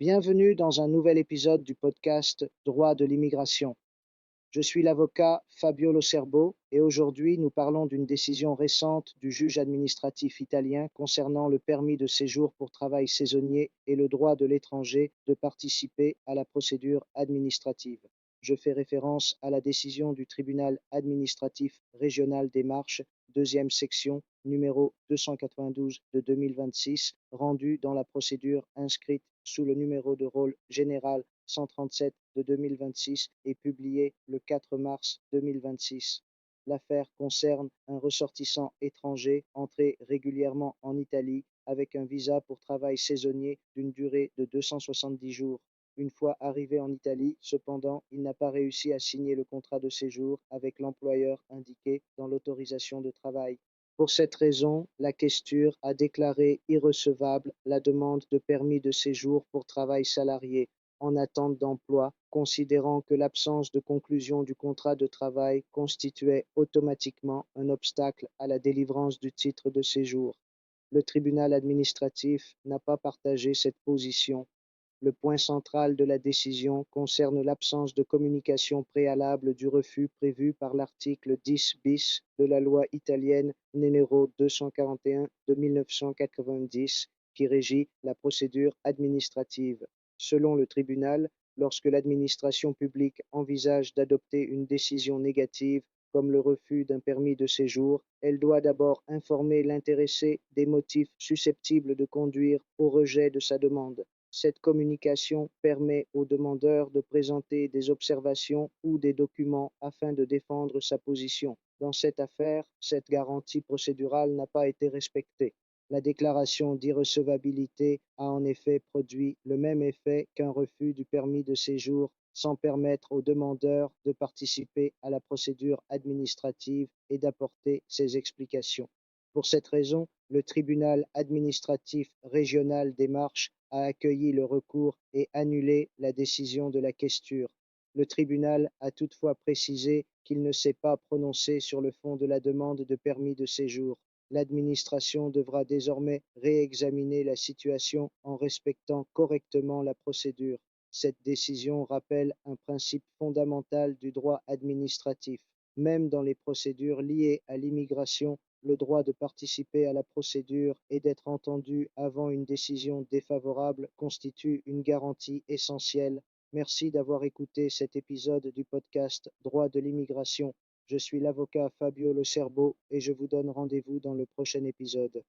Bienvenue dans un nouvel épisode du podcast Droit de l'immigration. Je suis l'avocat Fabio Lo Cerbo et aujourd'hui nous parlons d'une décision récente du juge administratif italien concernant le permis de séjour pour travail saisonnier et le droit de l'étranger de participer à la procédure administrative. Je fais référence à la décision du tribunal administratif régional des Marches, deuxième section, numéro 292 de 2026, rendue dans la procédure inscrite sous le numéro de rôle général 137 de 2026 et publiée le 4 mars 2026. L'affaire concerne un ressortissant étranger entré régulièrement en Italie avec un visa pour travail saisonnier d'une durée de 270 jours. Une fois arrivé en Italie, cependant, il n'a pas réussi à signer le contrat de séjour avec l'employeur indiqué dans l'autorisation de travail. Pour cette raison, la questure a déclaré irrecevable la demande de permis de séjour pour travail salarié en attente d'emploi, considérant que l'absence de conclusion du contrat de travail constituait automatiquement un obstacle à la délivrance du titre de séjour. Le tribunal administratif n'a pas partagé cette position. Le point central de la décision concerne l'absence de communication préalable du refus prévu par l'article 10 bis de la loi italienne numéro 241 de 1990 qui régit la procédure administrative. Selon le tribunal, lorsque l'administration publique envisage d'adopter une décision négative comme le refus d'un permis de séjour, elle doit d'abord informer l'intéressé des motifs susceptibles de conduire au rejet de sa demande. Cette communication permet au demandeur de présenter des observations ou des documents afin de défendre sa position. Dans cette affaire, cette garantie procédurale n'a pas été respectée. La déclaration d'irrecevabilité a en effet produit le même effet qu'un refus du permis de séjour sans permettre au demandeur de participer à la procédure administrative et d'apporter ses explications. Pour cette raison, le tribunal administratif régional des Marches a accueilli le recours et annulé la décision de la questure. Le tribunal a toutefois précisé qu'il ne s'est pas prononcé sur le fond de la demande de permis de séjour. L'administration devra désormais réexaminer la situation en respectant correctement la procédure. Cette décision rappelle un principe fondamental du droit administratif. Même dans les procédures liées à l'immigration, le droit de participer à la procédure et d'être entendu avant une décision défavorable constitue une garantie essentielle. Merci d'avoir écouté cet épisode du podcast Droit de l'immigration. Je suis l'avocat Fabio Lo Cerbo et je vous donne rendez-vous dans le prochain épisode.